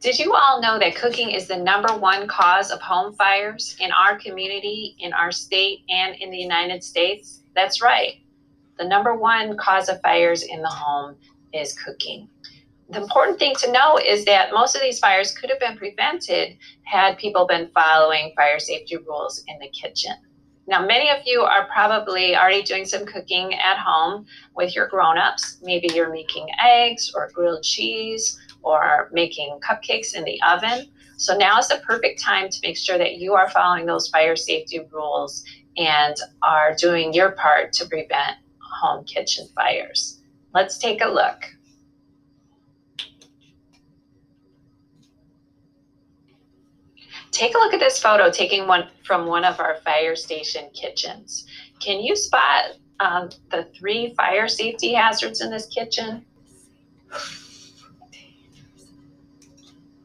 Did you all know that cooking is the #1 cause of home fires in our community, in our state, and in the United States? That's right. The #1 cause of fires in the home is cooking. The important thing to know is that most of these fires could have been prevented had people been following fire safety rules in the kitchen. Now, many of you are probably already doing some cooking at home with your grown-ups. Maybe you're making eggs or grilled cheese or making cupcakes in the oven. So now is the perfect time to make sure that you are following those fire safety rules and are doing your part to prevent home kitchen fires. Let's take a look. Take a look at this photo taken from one of our fire station kitchens. Can you spot the 3 fire safety hazards in this kitchen?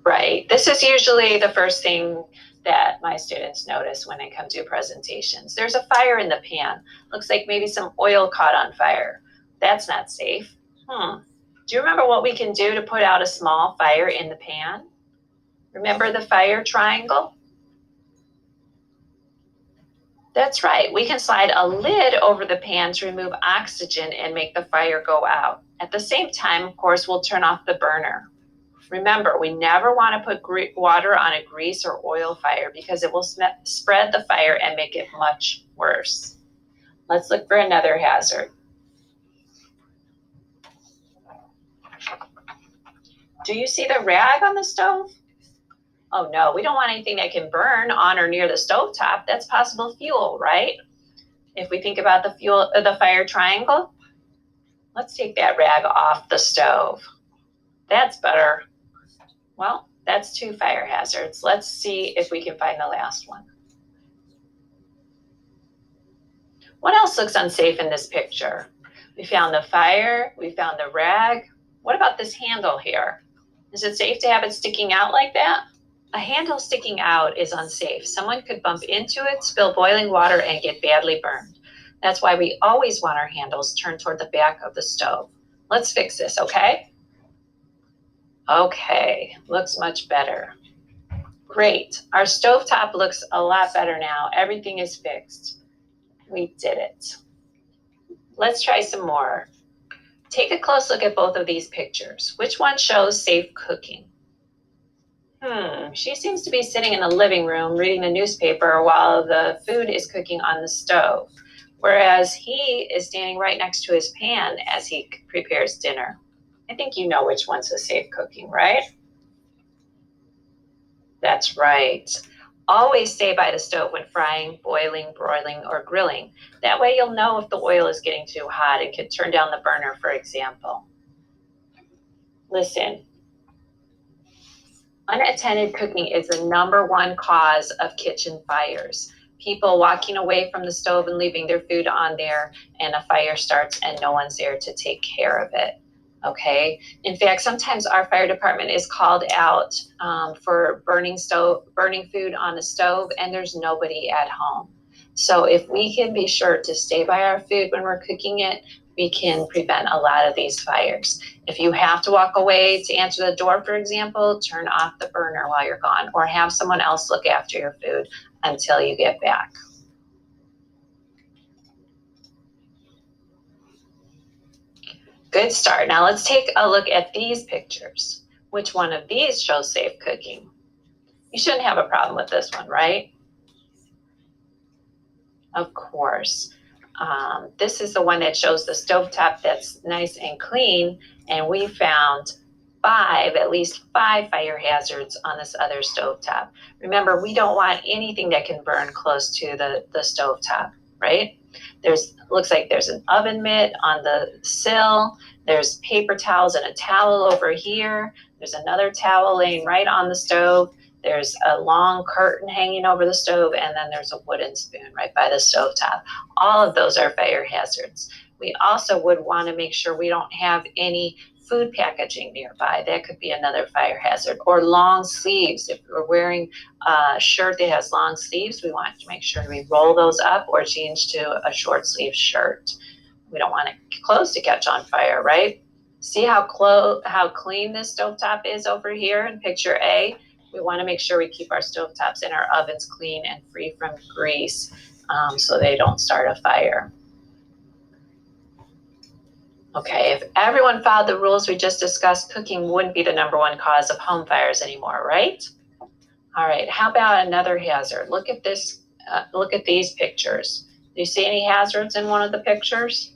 Right. This is usually the first thing that my students notice when they come to presentations. There's a fire in the pan. Looks like maybe some oil caught on fire. That's not safe. Do you remember what we can do to put out a small fire in the pan? Remember the fire triangle? That's right. We can slide a lid over the pan to remove oxygen and make the fire go out. At the same time, of course, we'll turn off the burner. Remember, we never want to put water on a grease or oil fire because it will spread the fire and make it much worse. Let's look for another hazard. Do you see the rag on the stove? Oh no, we don't want anything that can burn on or near the stovetop. That's possible fuel, right? If we think about the fire triangle, let's take that rag off the stove. That's better. Well, that's 2 fire hazards. Let's see if we can find the last one. What else looks unsafe in this picture? We found the fire, we found the rag. What about this handle here? Is it safe to have it sticking out like that? A handle sticking out is unsafe. Someone could bump into it, spill boiling water, and get badly burned. That's why we always want our handles turned toward the back of the stove. Let's fix this, okay? Okay, looks much better. Great, our stovetop looks a lot better now. Everything is fixed. We did it. Let's try some more. Take a close look at both of these pictures. Which one shows safe cooking? She seems to be sitting in the living room reading the newspaper while the food is cooking on the stove, whereas he is standing right next to his pan as he prepares dinner. I think you know which one's a safe cooking, right? That's right. Always stay by the stove when frying, boiling, broiling, or grilling. That way you'll know if the oil is getting too hot and can turn down the burner, for example. Listen, unattended cooking is the #1 cause of kitchen fires. People walking away from the stove and leaving their food on there, and a fire starts and no one's there to take care of it. Okay. In fact, sometimes our fire department is called out for burning food on the stove, and there's nobody at home. So if we can be sure to stay by our food when we're cooking it, we can prevent a lot of these fires. If you have to walk away to answer the door, for example, turn off the burner while you're gone, or have someone else look after your food until you get back. Good start. Now let's take a look at these pictures. Which one of these shows safe cooking? You shouldn't have a problem with this one, right? Of course. This is the one that shows the stovetop that's nice and clean, and we found at least five fire hazards on this other stovetop. Remember, we don't want anything that can burn close to the stovetop, right? Looks like there's an oven mitt on the sill. There's paper towels and a towel over here. There's another towel laying right on the stove. There's a long curtain hanging over the stove, and then there's a wooden spoon right by the stovetop. All of those are fire hazards. We also would want to make sure we don't have any food packaging nearby. That could be another fire hazard. Or long sleeves. If we're wearing a shirt that has long sleeves, we want to make sure we roll those up or change to a short sleeve shirt. We don't want clothes to catch on fire, right? See how clean this stovetop is over here in picture A? We want to make sure we keep our stovetops and our ovens clean and free from grease so they don't start a fire. Okay, if everyone followed the rules we just discussed, cooking wouldn't be the #1 cause of home fires anymore, right? All right, how about another hazard? Look at this, look at these pictures. Do you see any hazards in one of the pictures?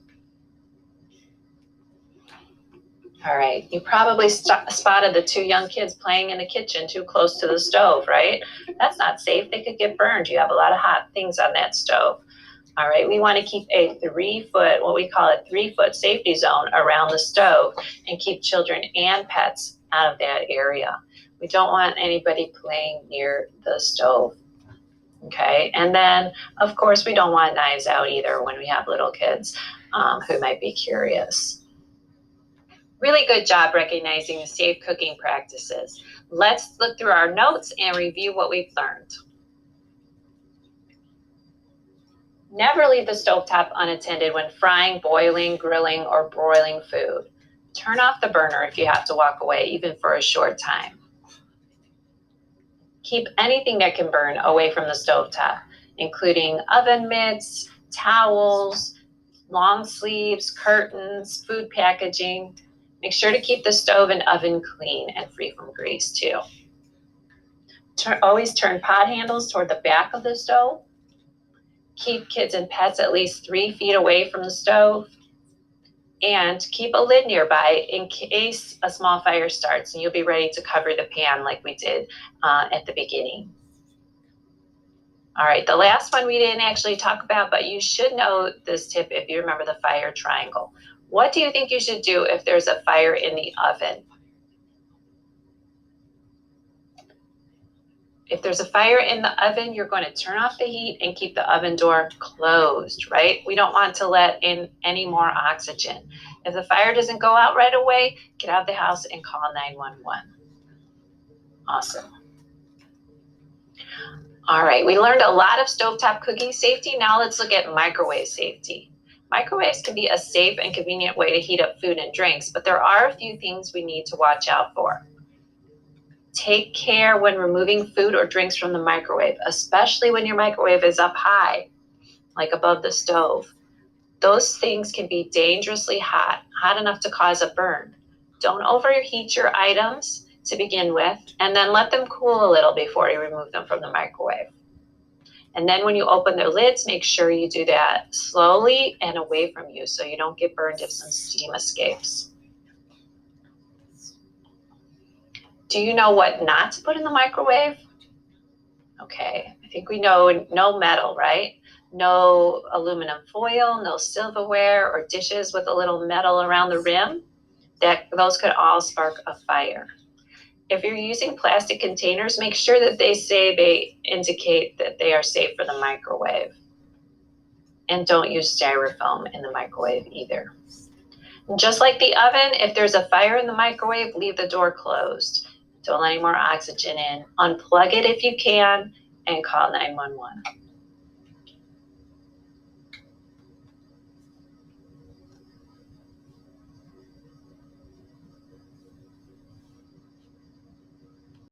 All right, you probably spotted the 2 young kids playing in the kitchen too close to the stove, right? That's not safe, they could get burned. You have a lot of hot things on that stove. All right, we want to keep a 3-foot, what we call a 3-foot safety zone around the stove and keep children and pets out of that area. We don't want anybody playing near the stove. Okay, and then of course we don't want knives out either when we have little kids who might be curious. Really good job recognizing the safe cooking practices. Let's look through our notes and review what we've learned. Never leave the stovetop unattended when frying, boiling, grilling, or broiling food. Turn off the burner if you have to walk away, even for a short time. Keep anything that can burn away from the stovetop, including oven mitts, towels, long sleeves, curtains, food packaging. Make sure to keep the stove and oven clean and free from grease too. Always turn pot handles toward the back of the stove. Keep kids and pets at least 3 feet away from the stove. And keep a lid nearby in case a small fire starts and you'll be ready to cover the pan like we did at the beginning. All right, the last one we didn't actually talk about, but you should know this tip if you remember the fire triangle. What do you think you should do if there's a fire in the oven? If there's a fire in the oven, you're going to turn off the heat and keep the oven door closed, right? We don't want to let in any more oxygen. If the fire doesn't go out right away, get out of the house and call 911. Awesome. All right, we learned a lot of stovetop cooking safety. Now let's look at microwave safety. Microwaves can be a safe and convenient way to heat up food and drinks, but there are a few things we need to watch out for. Take care when removing food or drinks from the microwave, especially when your microwave is up high, like above the stove. Those things can be dangerously hot, hot enough to cause a burn. Don't overheat your items to begin with, and then let them cool a little before you remove them from the microwave. And then when you open their lids, make sure you do that slowly and away from you so you don't get burned if some steam escapes. Do you know what not to put in the microwave? Okay, I think we know no metal, right? No aluminum foil, no silverware or dishes with a little metal around the rim. Those could all spark a fire. If you're using plastic containers, make sure that they indicate that they are safe for the microwave. And don't use styrofoam in the microwave either. Just like the oven, if there's a fire in the microwave, leave the door closed. Don't let any more oxygen in. Unplug it if you can and call 911.